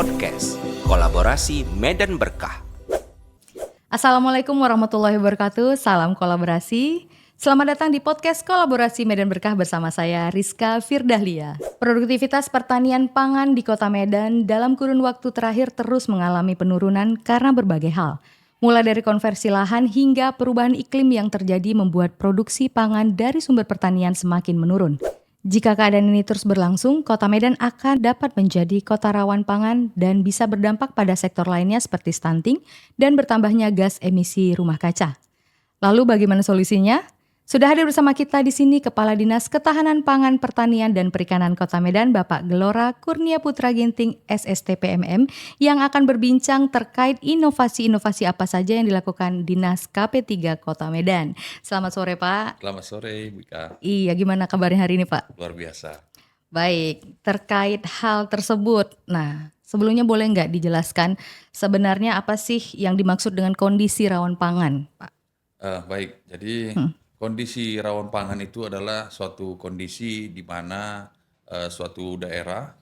Podcast Kolaborasi Medan Berkah. Assalamualaikum warahmatullahi wabarakatuh, salam kolaborasi. Selamat datang di podcast Kolaborasi Medan Berkah bersama saya Rizka Firdahlia. Produktivitas pertanian pangan di Kota Medan dalam kurun waktu terakhir terus mengalami penurunan karena berbagai hal. Mulai dari konversi lahan hingga perubahan iklim yang terjadi membuat produksi pangan dari sumber pertanian semakin menurun. Jika keadaan ini terus berlangsung, Kota Medan akan dapat menjadi kota rawan pangan dan bisa berdampak pada sektor lainnya seperti stunting dan bertambahnya gas emisi rumah kaca. Lalu bagaimana solusinya? Sudah hadir bersama kita di sini Kepala Dinas Ketahanan Pangan Pertanian dan Perikanan Kota Medan, Bapak Gelora Kurnia Putra Ginting, SSTPMM, yang akan berbincang terkait inovasi-inovasi apa saja yang dilakukan Dinas KP3 Kota Medan. Selamat sore, Pak. Selamat sore, Bu Ika. Iya, gimana kabarnya hari ini, Pak? Luar biasa. Baik, terkait hal tersebut. Nah, sebelumnya boleh nggak dijelaskan sebenarnya apa sih yang dimaksud dengan kondisi rawan pangan, Pak? Baik, jadi kondisi rawan pangan itu adalah suatu kondisi di mana suatu daerah,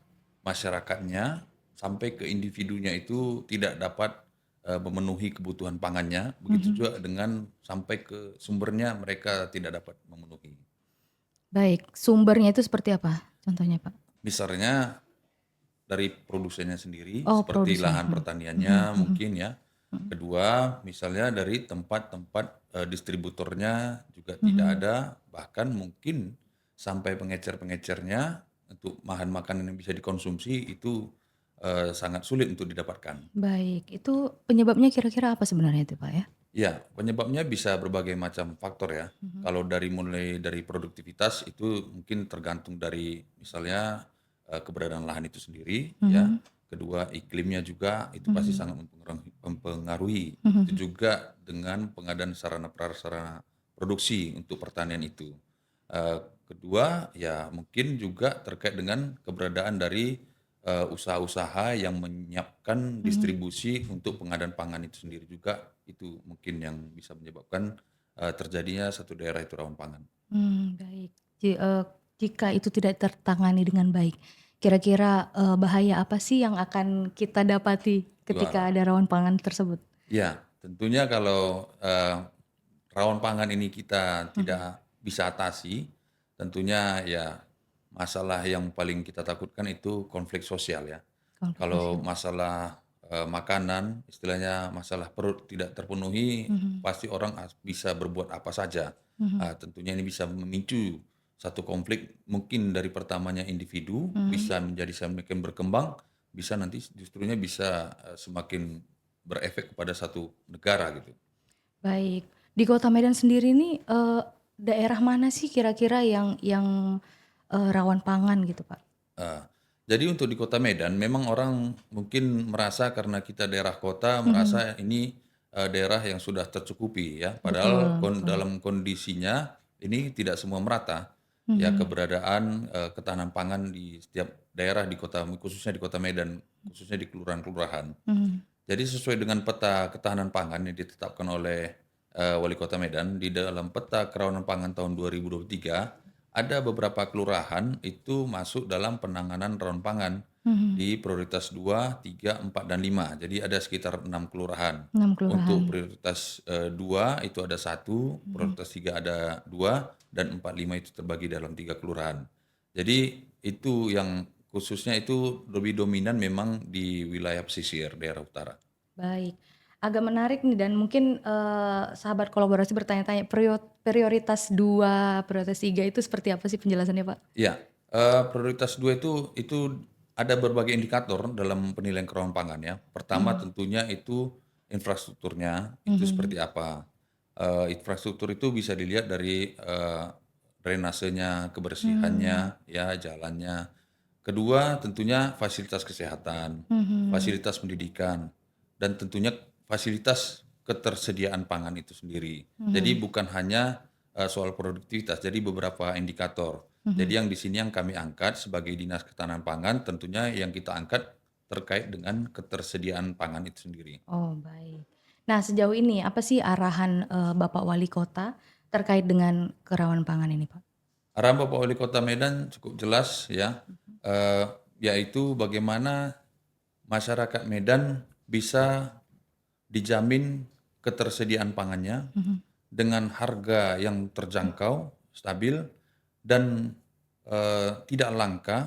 masyarakatnya, sampai ke individunya itu tidak dapat memenuhi kebutuhan pangannya. Begitu juga dengan sampai ke sumbernya mereka tidak dapat memenuhi. Baik, sumbernya itu seperti apa? Contohnya, Pak? Misalnya dari produsennya sendiri, Oh, seperti produsen. lahan pertaniannya mungkin ya. Kedua, misalnya dari tempat-tempat distributornya juga tidak ada, bahkan mungkin sampai pengecer-pengecernya untuk bahan makanan yang bisa dikonsumsi itu sangat sulit untuk didapatkan. Baik, itu penyebabnya kira-kira apa sebenarnya itu, Pak ya? Ya, penyebabnya bisa berbagai macam faktor ya. Kalau mulai dari produktivitas itu mungkin tergantung dari misalnya keberadaan lahan itu sendiri ya. Kedua, iklimnya juga itu pasti sangat mempengaruhi. Itu juga dengan pengadaan sarana prasarana produksi untuk pertanian itu. Kedua, ya mungkin juga terkait dengan keberadaan dari usaha-usaha yang menyiapkan distribusi untuk pengadaan pangan itu sendiri juga, itu mungkin yang bisa menyebabkan terjadinya satu daerah itu rawan pangan. Baik. Jika itu tidak tertangani dengan baik, kira-kira bahaya apa sih yang akan kita dapati ketika ada rawan pangan tersebut? Ya, tentunya kalau rawan pangan ini kita tidak bisa atasi, tentunya ya masalah yang paling kita takutkan itu konflik sosial ya. Konflik Kalau sosial. masalah makanan, istilahnya masalah perut tidak terpenuhi, pasti orang bisa berbuat apa saja. Tentunya ini bisa memicu satu konflik, mungkin dari pertamanya individu bisa menjadi semakin berkembang, bisa nanti justrunya bisa semakin berefek kepada satu negara gitu. Baik, di Kota Medan sendiri nih daerah mana sih kira-kira yang rawan pangan gitu, Pak? Eh, jadi untuk di Kota Medan memang orang mungkin merasa karena kita daerah kota merasa ini daerah yang sudah tercukupi ya. Padahal Betul, betul. dalam kondisinya ini tidak semua merata ya keberadaan ketahanan pangan di setiap daerah di kota, khususnya di Kota Medan, khususnya di kelurahan-kelurahan. Jadi sesuai dengan peta ketahanan pangan yang ditetapkan oleh Wali Kota Medan di dalam peta kerawanan pangan tahun 2023 ada beberapa kelurahan itu masuk dalam penanganan rawan pangan di prioritas 2, 3, 4, dan 5. Jadi ada sekitar 6 kelurahan. 6 kelurahan. Untuk prioritas 2 itu ada 1, prioritas 3 ada 2, dan 4, 5 itu terbagi dalam 3 kelurahan. Jadi itu yang khususnya itu lebih dominan memang di wilayah pesisir daerah utara. Baik, agak menarik nih dan mungkin sahabat kolaborasi bertanya-tanya prioritas 2, prioritas 3 itu seperti apa sih penjelasannya, Pak? Iya, prioritas 2 itu ada berbagai indikator dalam penilaian kerawanan pangan ya. Pertama tentunya itu infrastrukturnya, itu seperti apa. Infrastruktur itu bisa dilihat dari drainasenya, kebersihannya, ya jalannya. Kedua tentunya fasilitas kesehatan, fasilitas pendidikan, dan tentunya fasilitas ketersediaan pangan itu sendiri. Jadi bukan hanya soal produktivitas, jadi beberapa indikator. Jadi yang di sini yang kami angkat sebagai Dinas Ketahanan Pangan, tentunya yang kita angkat terkait dengan ketersediaan pangan itu sendiri. Oh, baik. Nah, sejauh ini apa sih arahan Bapak Wali Kota terkait dengan kerawanan pangan ini, Pak? Arahan Bapak Wali Kota Medan cukup jelas ya, yaitu bagaimana masyarakat Medan bisa dijamin ketersediaan pangannya dengan harga yang terjangkau, stabil, dan tidak langka,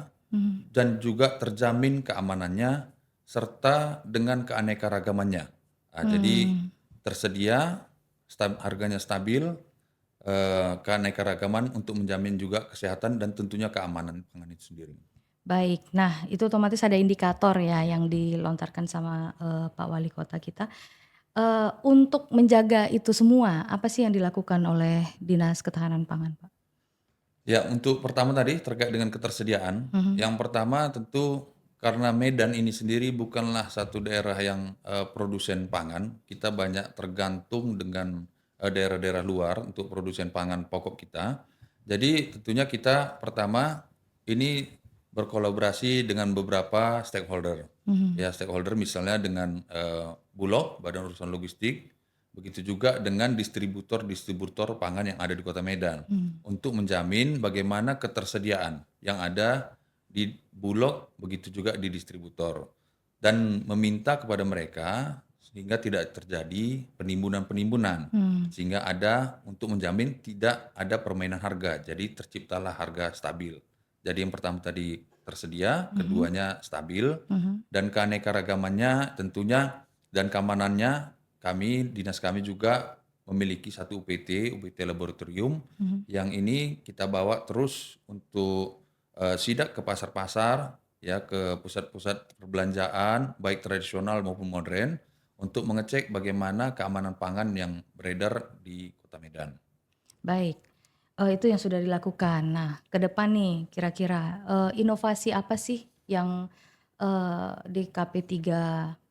dan juga terjamin keamanannya serta dengan keanekaragamannya. Jadi tersedia, harganya stabil, keanekaragaman untuk menjamin juga kesehatan dan tentunya keamanan pangan itu sendiri. Baik, nah itu otomatis ada indikator ya yang dilontarkan sama Pak Wali Kota kita. Untuk menjaga itu semua, apa sih yang dilakukan oleh Dinas Ketahanan Pangan, Pak? Ya, untuk pertama tadi terkait dengan ketersediaan, yang pertama tentu karena Medan ini sendiri bukanlah satu daerah yang produsen pangan, kita banyak tergantung dengan daerah-daerah luar untuk produsen pangan pokok kita. Jadi tentunya kita pertama ini berkolaborasi dengan beberapa stakeholder. Ya, stakeholder misalnya dengan Bulog, Badan Urusan Logistik, begitu juga dengan distributor-distributor pangan yang ada di Kota Medan untuk menjamin bagaimana ketersediaan yang ada di Bulog, begitu juga di distributor, dan meminta kepada mereka sehingga tidak terjadi penimbunan-penimbunan, sehingga ada untuk menjamin tidak ada permainan harga, jadi terciptalah harga stabil. Jadi yang pertama tadi tersedia, keduanya stabil, dan keanekaragamannya tentunya dan keamanannya dinas kami juga memiliki satu UPT laboratorium yang ini kita bawa terus untuk sidak ke pasar-pasar, ya, ke pusat-pusat perbelanjaan baik tradisional maupun modern untuk mengecek bagaimana keamanan pangan yang beredar di Kota Medan. Baik, itu yang sudah dilakukan. Nah, ke depan nih kira-kira inovasi apa sih yang di KP3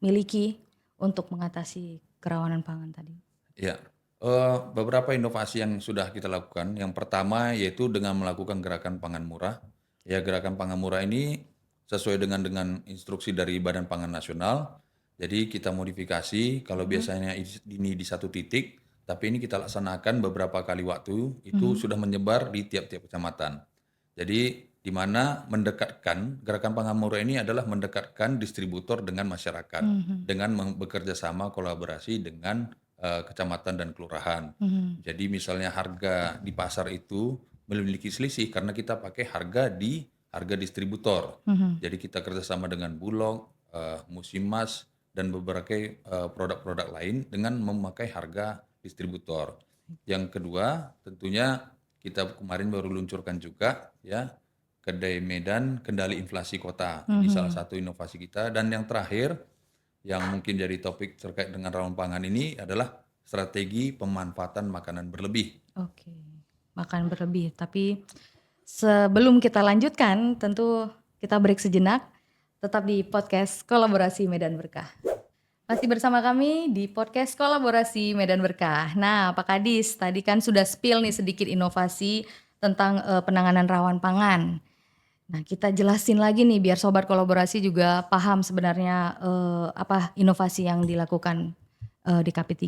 miliki untuk mengatasi kerawanan pangan tadi? Ya, beberapa inovasi yang sudah kita lakukan. Yang pertama yaitu dengan melakukan gerakan pangan murah. Ya, gerakan pangan murah ini sesuai dengan instruksi dari Badan Pangan Nasional. Jadi kita modifikasi kalau biasanya ini di satu titik, tapi ini kita laksanakan beberapa kali waktu, itu sudah menyebar di tiap-tiap kecamatan. Jadi di mana mendekatkan gerakan pangan murah ini adalah mendekatkan distributor dengan masyarakat dengan bekerja sama kolaborasi dengan kecamatan dan kelurahan. Jadi misalnya harga di pasar itu memiliki selisih karena kita pakai harga distributor. Jadi kita kerjasama dengan Bulog, Musimas, dan beberapa produk-produk lain dengan memakai harga distributor. Yang kedua, tentunya kita kemarin baru luncurkan juga, ya, Kedai Medan Kendali Inflasi Kota. Ini salah satu inovasi kita. Dan yang terakhir, yang mungkin jadi topik terkait dengan rawan pangan ini adalah strategi pemanfaatan makanan berlebih. Oke, makan berlebih. Tapi sebelum kita lanjutkan, tentu kita break sejenak. Tetap di podcast Kolaborasi Medan Berkah. Masih bersama kami di podcast Kolaborasi Medan Berkah. Nah, Pak Kadis, tadi kan sudah spill nih sedikit inovasi tentang penanganan rawan pangan. Nah, kita jelasin lagi nih biar sobat kolaborasi juga paham sebenarnya apa inovasi yang dilakukan di KP3.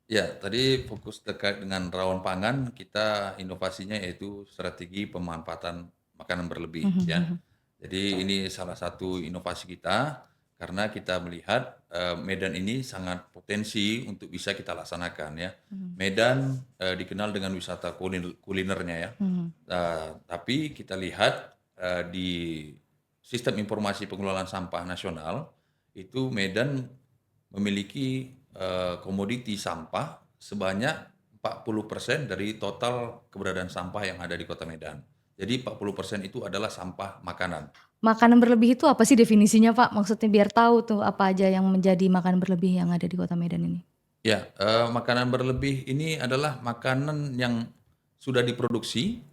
Ya, tadi fokus terkait dengan rawan pangan, kita inovasinya yaitu strategi pemanfaatan makanan berlebih, ya. Jadi ini salah satu inovasi kita karena kita melihat Medan ini sangat potensi untuk bisa kita laksanakan, ya. Medan dikenal dengan wisata kulinernya, ya. Tapi kita lihat di sistem informasi pengelolaan sampah nasional itu Medan memiliki komoditi sampah sebanyak 40% dari total keberadaan sampah yang ada di Kota Medan. Jadi 40% itu adalah sampah makanan. Makanan berlebih itu apa sih definisinya, Pak? Maksudnya biar tahu tuh apa aja yang menjadi makanan berlebih yang ada di Kota Medan ini. Ya, makanan berlebih ini adalah makanan yang sudah diproduksi,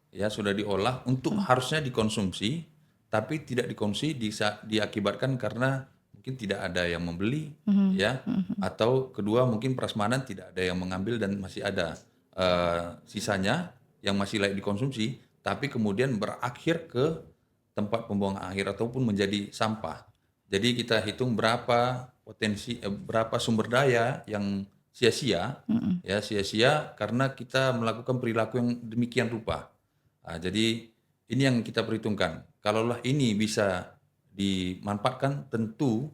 ya, sudah diolah untuk harusnya dikonsumsi, tapi tidak dikonsumsi diakibatkan karena mungkin tidak ada yang membeli, ya, atau kedua mungkin prasmanan tidak ada yang mengambil dan masih ada sisanya yang masih layak dikonsumsi, tapi kemudian berakhir ke tempat pembuangan akhir ataupun menjadi sampah. Jadi kita hitung berapa berapa sumber daya yang sia-sia, ya, sia-sia karena kita melakukan perilaku yang demikian rupa. Jadi ini yang kita perhitungkan. Kalaulah ini bisa dimanfaatkan, tentu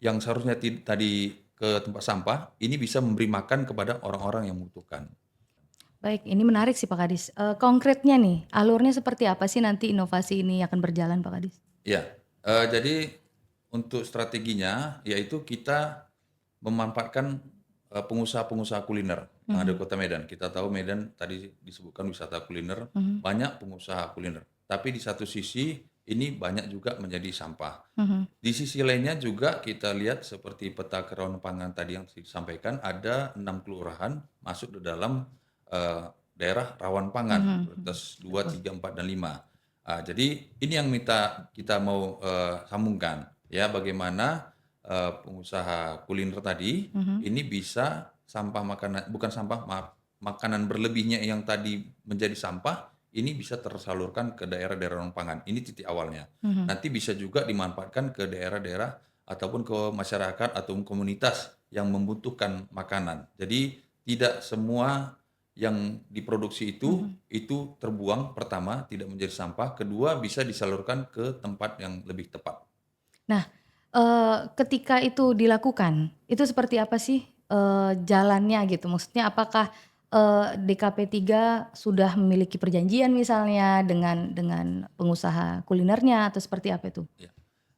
yang seharusnya tadi ke tempat sampah, ini bisa memberi makan kepada orang-orang yang membutuhkan. Baik, ini menarik sih Pak Kadis. Konkretnya nih, alurnya seperti apa sih nanti inovasi ini akan berjalan Pak Kadis? Ya, jadi untuk strateginya yaitu kita memanfaatkan pengusaha-pengusaha kuliner yang ada di Kota Medan. Kita tahu Medan tadi disebutkan wisata kuliner, banyak pengusaha kuliner. Tapi di satu sisi ini banyak juga menjadi sampah. Di sisi lainnya juga kita lihat seperti peta kerawanan pangan tadi yang disampaikan, ada 6 kelurahan masuk di dalam daerah rawan pangan, prioritas 2, 3, 4, dan 5. Jadi ini yang kita mau sambungkan ya, bagaimana pengusaha kuliner tadi ini bisa sampah makanan, bukan sampah, maaf, makanan berlebihnya yang tadi menjadi sampah ini bisa tersalurkan ke daerah-daerah rawan pangan. Ini titik awalnya. Nanti bisa juga dimanfaatkan ke daerah-daerah ataupun ke masyarakat atau komunitas yang membutuhkan makanan. Jadi tidak semua yang diproduksi itu terbuang, pertama tidak menjadi sampah, kedua bisa disalurkan ke tempat yang lebih tepat. Nah, ketika itu dilakukan, itu seperti apa sih jalannya gitu? Maksudnya apakah DKP 3 sudah memiliki perjanjian misalnya dengan pengusaha kulinernya atau seperti apa itu? Ya.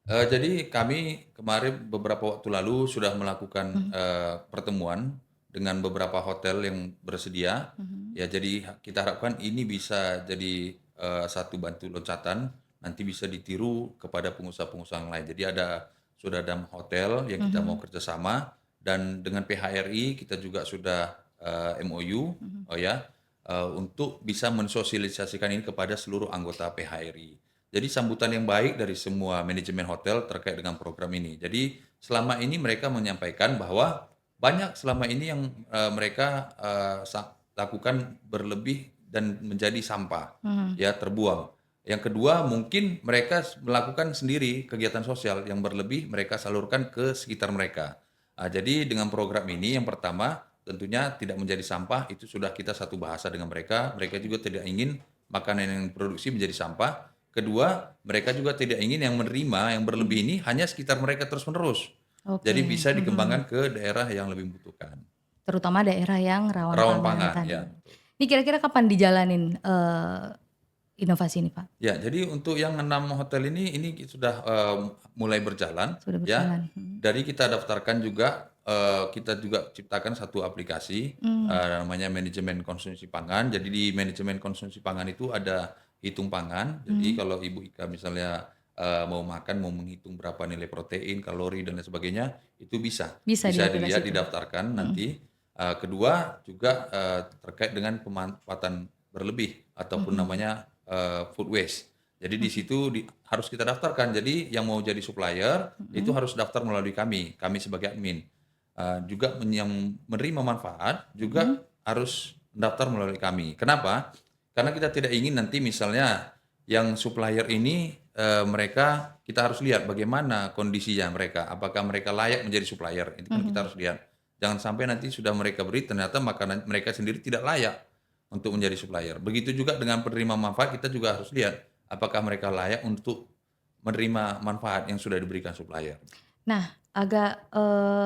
Jadi kami kemarin beberapa waktu lalu sudah melakukan pertemuan dengan beberapa hotel yang bersedia. Ya, jadi kita harapkan ini bisa jadi satu bantu loncatan, nanti bisa ditiru kepada pengusaha-pengusaha yang lain. Jadi sudah ada hotel yang kita mau kerjasama, dan dengan PHRI kita juga sudah MOU, untuk bisa mensosialisasikan ini kepada seluruh anggota PHRI. Jadi sambutan yang baik dari semua manajemen hotel terkait dengan program ini. Jadi selama ini mereka menyampaikan bahwa banyak selama ini yang mereka lakukan berlebih dan menjadi sampah, ya, terbuang. Yang kedua, mungkin mereka melakukan sendiri kegiatan sosial yang berlebih, mereka salurkan ke sekitar mereka. Jadi dengan program ini, yang pertama tentunya tidak menjadi sampah, itu sudah kita satu bahasa dengan mereka. Mereka juga tidak ingin makanan yang diproduksi menjadi sampah. Kedua, mereka juga tidak ingin yang menerima yang berlebih ini hanya sekitar mereka terus-menerus. Oke. Jadi bisa dikembangkan ke daerah yang lebih membutuhkan. Terutama daerah yang rawan Rawan pangan pangan, tadi. ya. Ini kira-kira kapan dijalanin inovasi ini Pak? Ya, jadi untuk yang 6 hotel ini sudah mulai berjalan. Sudah Ya. berjalan. Dari kita daftarkan juga, kita juga ciptakan satu aplikasi namanya manajemen konsumsi pangan. Jadi di manajemen konsumsi pangan itu ada hitung pangan. Jadi kalau Ibu Ika misalnya mau makan, mau menghitung berapa nilai protein, kalori, dan lain sebagainya, itu bisa Bisa di aplikasi dilihat, itu. didaftarkan nanti. Kedua juga terkait dengan pemanfaatan berlebih ataupun namanya food waste. Jadi di situ harus kita daftarkan. Jadi yang mau jadi supplier itu harus daftar melalui kami sebagai admin. Juga yang menerima manfaat juga harus daftar melalui kami. Kenapa? Karena kita tidak ingin nanti misalnya yang supplier ini mereka, kita harus lihat bagaimana kondisinya mereka, apakah mereka layak menjadi supplier. Itu kan kita harus lihat. Jangan sampai nanti sudah mereka beri ternyata makanan mereka sendiri tidak layak untuk menjadi supplier. Begitu juga dengan penerima manfaat, kita juga harus lihat apakah mereka layak untuk menerima manfaat yang sudah diberikan supplier. Nah, agak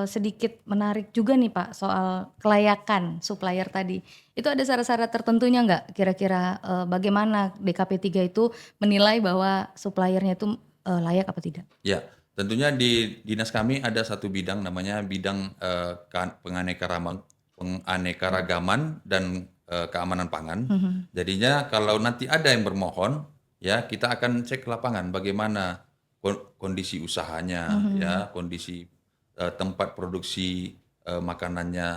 sedikit menarik juga nih Pak soal kelayakan supplier tadi. Itu ada syarat-syarat tertentunya nggak? Kira-kira bagaimana DKP 3 itu menilai bahwa suppliernya itu layak apa tidak? Ya, tentunya di dinas kami ada satu bidang namanya bidang penganekaragaman dan keamanan pangan. Jadinya kalau nanti ada yang bermohon, ya kita akan cek ke lapangan bagaimana kondisi usahanya, ya, kondisi tempat produksi makanannya.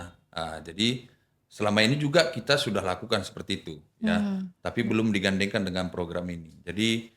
Jadi selama ini juga kita sudah lakukan seperti itu, ya. Tapi belum digandengkan dengan program ini. Jadi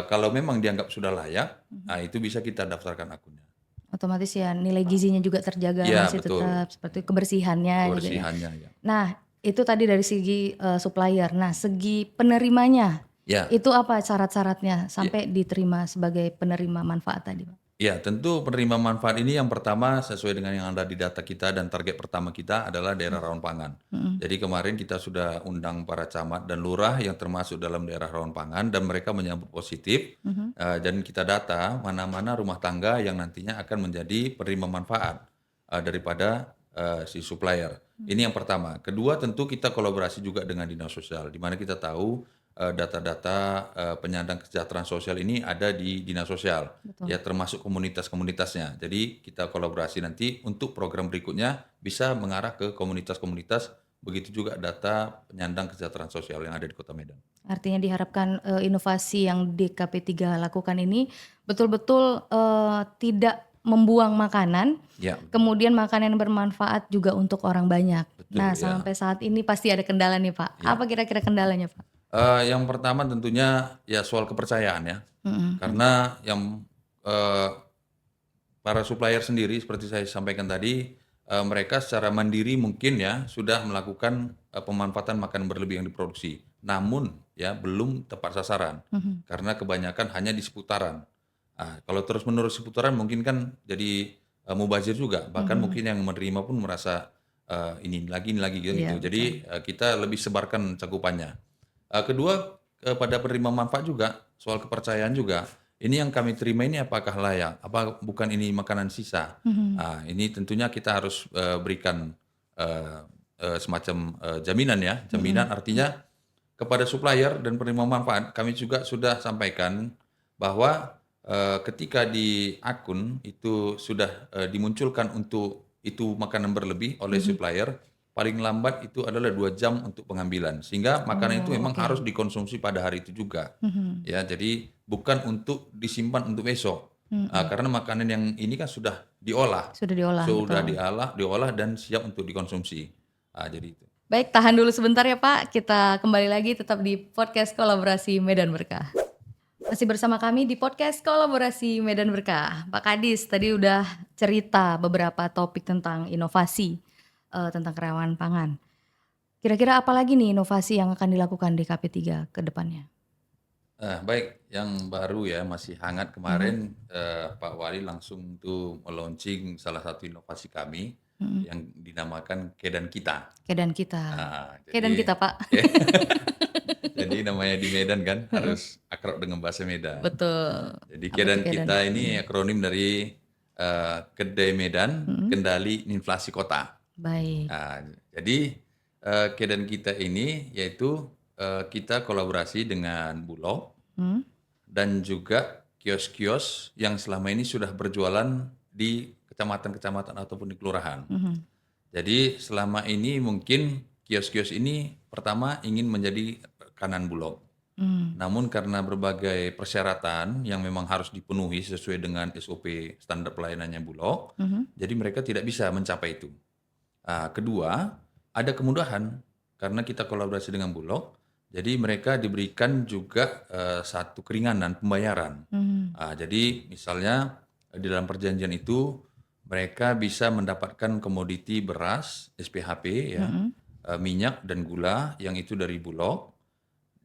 kalau memang dianggap sudah layak, itu bisa kita daftarkan akunnya. Otomatis ya nilai gizinya juga terjaga Ya, masih betul. tetap seperti kebersihannya gitu ya. Kebersihannya, ya. Nah, itu tadi dari segi supplier. Nah, segi penerimanya Ya. itu apa syarat-syaratnya sampai diterima sebagai penerima manfaat tadi, Pak? Ya, tentu penerima manfaat ini yang pertama sesuai dengan yang ada di data kita dan target pertama kita adalah daerah rawan pangan. Mhm. Jadi kemarin kita sudah undang para camat dan lurah yang termasuk dalam daerah rawan pangan dan mereka menyambut positif. Mhm. Dan kita data mana-mana rumah tangga yang nantinya akan menjadi penerima manfaat daripada si supplier. Ini yang pertama. Kedua tentu kita kolaborasi juga dengan dinas sosial, di mana kita tahu data-data penyandang kesejahteraan sosial ini ada di dinas sosial. Betul. Ya termasuk komunitas-komunitasnya. Jadi kita kolaborasi nanti untuk program berikutnya bisa mengarah ke komunitas-komunitas, begitu juga data penyandang kesejahteraan sosial yang ada di Kota Medan. Artinya diharapkan inovasi yang DKP3 lakukan ini betul-betul tidak membuang makanan, Ya, kemudian makanan yang bermanfaat juga untuk orang banyak. betul Nah, ya. sampai saat ini pasti ada kendala nih Pak. Ya. Apa kira-kira kendalanya Pak? Yang pertama tentunya ya soal kepercayaan ya. Mhm. Karena yang eh, para supplier sendiri seperti saya sampaikan tadi, mereka secara mandiri mungkin ya sudah melakukan pemanfaatan makanan berlebih yang diproduksi. Namun ya belum tepat sasaran Mhm. karena kebanyakan hanya di seputaran. Kalau terus-menerus seputaran mungkin kan jadi mubazir juga. Bahkan Mhm. mungkin yang menerima pun merasa ini lagi gitu. Iya betul. Jadi kita lebih sebarkan cakupannya. Kedua, pada penerima manfaat juga soal kepercayaan juga. Ini yang kami terima ini apakah layak? Apa bukan ini makanan sisa? Mhm. Ini tentunya kita harus berikan eh, semacam jaminan ya. Jaminan Mhm. artinya kepada supplier dan penerima manfaat kami juga sudah sampaikan bahwa ketika di akun itu sudah dimunculkan untuk itu makanan berlebih oleh Mhm. supplier, paling lambat itu adalah 2 jam untuk pengambilan. Sehingga makanan itu Oh, memang oke. harus dikonsumsi pada hari itu juga. Mhm. Ya, jadi bukan untuk disimpan untuk besok. Mhm. Karena makanan yang ini kan sudah diolah, Sudah diolah, sudah betul. diolah dan siap untuk dikonsumsi. Jadi itu. Baik, tahan dulu sebentar ya Pak. Kita kembali lagi tetap di podcast kolaborasi Medan Berkah. Masih bersama kami di podcast kolaborasi Medan Berkah. Pak Kadis tadi udah cerita beberapa topik tentang inovasi, tentang kerawanan pangan. Kira-kira apa lagi nih inovasi yang akan dilakukan di KP3 ke depannya? Baik, yang baru ya masih hangat Mhm. kemarin Pak Wali langsung tuh meluncing salah satu inovasi kami Mhm. yang dinamakan Kedan Kita. Kedan kita. Kedan Jadi kita Pak. jadi namanya di Medan kan harus akrab dengan bahasa Medan. Betul. Jadi Apa tuh Kedan kedan? Kita ini akronim dari Kedai Medan, Mhm. Kendali Inflasi Kota. Baik. Jadi Kedan Kita ini yaitu kita kolaborasi dengan Bulog Hmm. dan juga kios-kios yang selama ini sudah berjualan di kecamatan-kecamatan ataupun di kelurahan. Mhm. Jadi selama ini mungkin kios-kios ini pertama ingin menjadi rekanan Bulog. Hmm. Namun karena berbagai persyaratan yang memang harus dipenuhi sesuai dengan SOP standar pelayanannya Bulog, Mhm. jadi mereka tidak bisa mencapai itu. Kedua, ada kemudahan karena kita kolaborasi dengan Bulog, jadi mereka diberikan juga satu keringanan pembayaran. Mhm. Jadi misalnya di dalam perjanjian itu mereka bisa mendapatkan komoditi beras, SPHP ya, Mhm. minyak dan gula yang itu dari Bulog.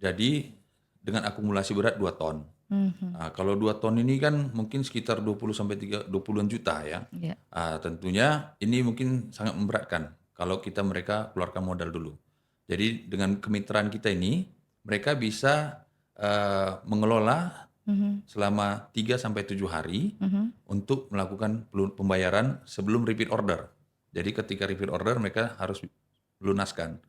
Jadi dengan akumulasi berat 2 ton. Mhm. Kalau 2 ton ini kan mungkin sekitar 20 sampai 20-an juta ya. Ya. Tentunya ini mungkin sangat memberatkan kalau mereka keluarkan modal dulu. Jadi dengan kemitraan kita ini mereka bisa mengelola Mhm. selama 3 sampai 7 hari Mhm. untuk melakukan pembayaran sebelum repeat order. Jadi ketika repeat order mereka harus lunaskan.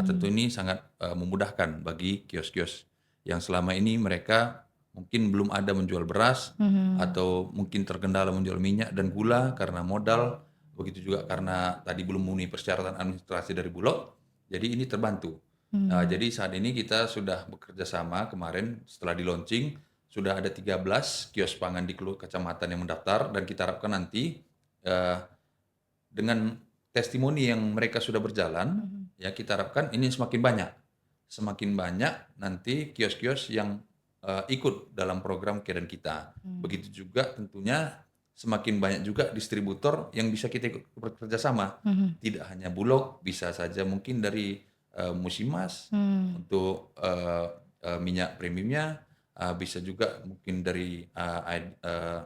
Tentu Mhm. ini sangat memudahkan bagi kios-kios yang selama ini mereka mungkin belum ada menjual beras Mhm. atau mungkin terkendala menjual minyak dan gula karena modal, begitu juga karena tadi belum memenuhi persyaratan administrasi dari Bulog. Jadi ini terbantu. Mhm. Jadi saat ini kita sudah bekerja sama kemarin setelah di launching sudah ada 13 kios pangan di kecamatan yang mendaftar dan kita harapkan nanti eh, dengan testimoni yang mereka sudah berjalan, Mhm. ya kita harapkan ini semakin banyak. Semakin banyak nanti kios-kios yang ikut dalam program Kedan Kita. Hmm. Begitu juga tentunya semakin banyak juga distributor yang bisa kita ikut bekerja sama. Mhm. Tidak hanya Bulog, bisa saja mungkin dari Musimas Hmm. untuk minyak premiumnya, bisa juga mungkin dari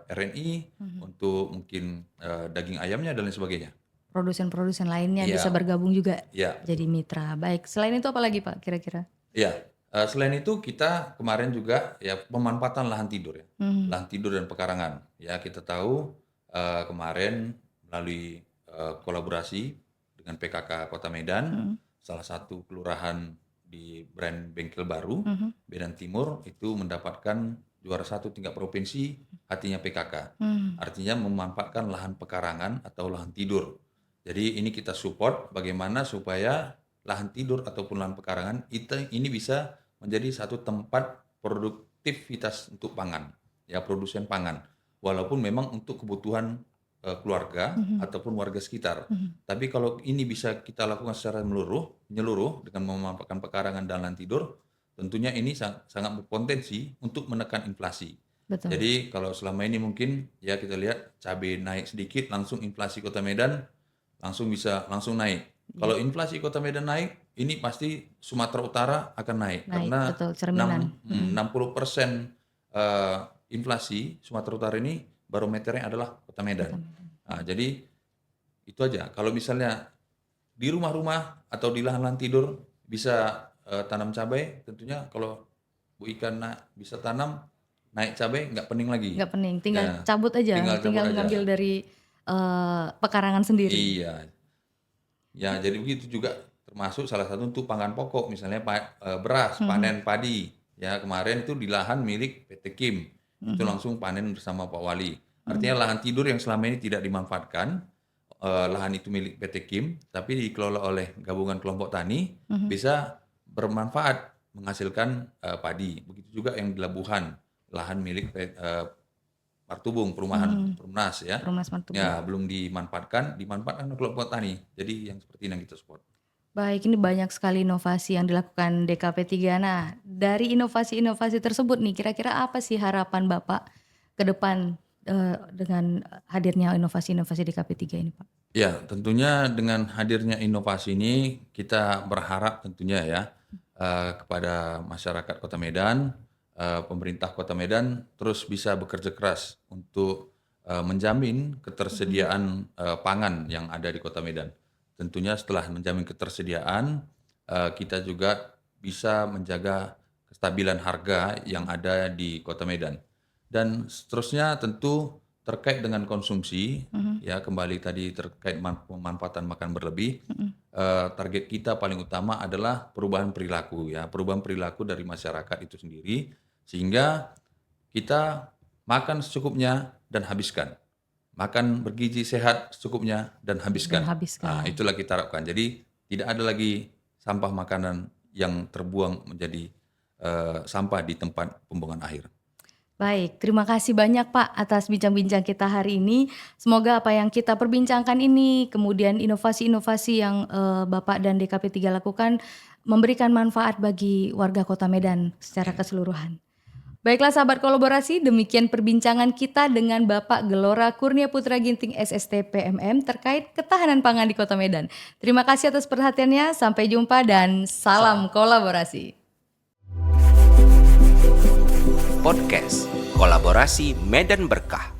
RNI untuk mungkin daging ayamnya dan lain sebagainya. Produsen-produsen lainnya Iya. bisa bergabung juga Ya, jadi mitra. Baik, selain itu apa lagi Pak kira-kira? ya. Selain itu kita kemarin juga ya pemanfaatan lahan tidur ya, lahan tidur dan pekarangan. Ya kita tahu kemarin melalui kolaborasi dengan PKK Kota Medan, salah satu kelurahan di brand Bengkel Baru, Medan Timur itu mendapatkan juara 1 tingkat provinsi, artinya PKK. Artinya memanfaatkan lahan pekarangan atau lahan tidur. Jadi ini kita support bagaimana supaya lahan tidur ataupun lahan pekarangan ini bisa menjadi satu tempat produktivitas untuk pangan, ya produsen pangan. Walaupun memang untuk kebutuhan keluarga ataupun warga sekitar. Tapi kalau ini bisa kita lakukan secara menyeluruh dengan memanfaatkan pekarangan dan lahan tidur, tentunya ini sangat berpotensi untuk menekan inflasi. Betul. Jadi kalau selama ini mungkin ya kita lihat cabai naik sedikit langsung inflasi Kota Medan langsung naik. Kalau inflasi Kota Medan naik, ini pasti Sumatera Utara akan naik karena betul, cerminan. 60% inflasi Sumatera Utara ini barometernya adalah Kota Medan. Nah, jadi itu aja. Kalau misalnya di rumah-rumah atau di lahan-lahan tidur bisa tanam cabai, tentunya kalau Bu Ika bisa tanam naik cabai nggak pening lagi. Nggak pening, tinggal Ya, cabut aja, tinggal tinggal cabut aja. ngambil dari pekarangan sendiri. Iya. Ya, jadi begitu juga termasuk salah satu untuk pangan pokok, misalnya beras, panen padi. Ya, kemarin itu di lahan milik PT Kim. Itu langsung panen bersama Pak Wali. Artinya lahan tidur yang selama ini tidak dimanfaatkan, lahan itu milik PT Kim, tapi dikelola oleh gabungan kelompok tani, bisa bermanfaat menghasilkan padi. Begitu juga yang di Labuhan, lahan milik Martubung, perumahan Perumnas ya. Perumnas Martubung. Ya, belum dimanfaatkan oleh kelompok tani. Jadi yang seperti ini yang kita support. Baik, ini banyak sekali inovasi yang dilakukan DKP 3. Nah, dari inovasi-inovasi tersebut nih, kira-kira apa sih harapan Bapak ke depan dengan hadirnya inovasi-inovasi DKP 3 ini, Pak? Ya, tentunya dengan hadirnya inovasi ini kita berharap tentunya ya kepada masyarakat Kota Medan, pemerintah Kota Medan terus bisa bekerja keras untuk menjamin ketersediaan pangan yang ada di Kota Medan. Tentunya setelah menjamin ketersediaan, kita juga bisa menjaga kestabilan harga yang ada di Kota Medan. Dan seterusnya tentu terkait dengan konsumsi, ya kembali tadi terkait pemanfaatan makan berlebih, target kita paling utama adalah perubahan perilaku ya, perubahan perilaku dari masyarakat itu sendiri, sehingga kita makan secukupnya dan habiskan. Makan bergizi sehat secukupnya dan habiskan. Nah, itulah kita harapkan. Jadi tidak ada lagi sampah makanan yang terbuang menjadi sampah di tempat pembuangan akhir. Baik, terima kasih banyak Pak atas bincang-bincang kita hari ini. Semoga apa yang kita perbincangkan ini, kemudian inovasi-inovasi yang Bapak dan DKP 3 lakukan memberikan manfaat bagi warga Kota Medan secara keseluruhan. Baiklah sahabat kolaborasi, demikian perbincangan kita dengan Bapak Gelora Kurnia Putra Ginting SST PMM terkait ketahanan pangan di Kota Medan. Terima kasih atas perhatiannya, sampai jumpa dan salam kolaborasi. Podcast Kolaborasi Medan Berkah.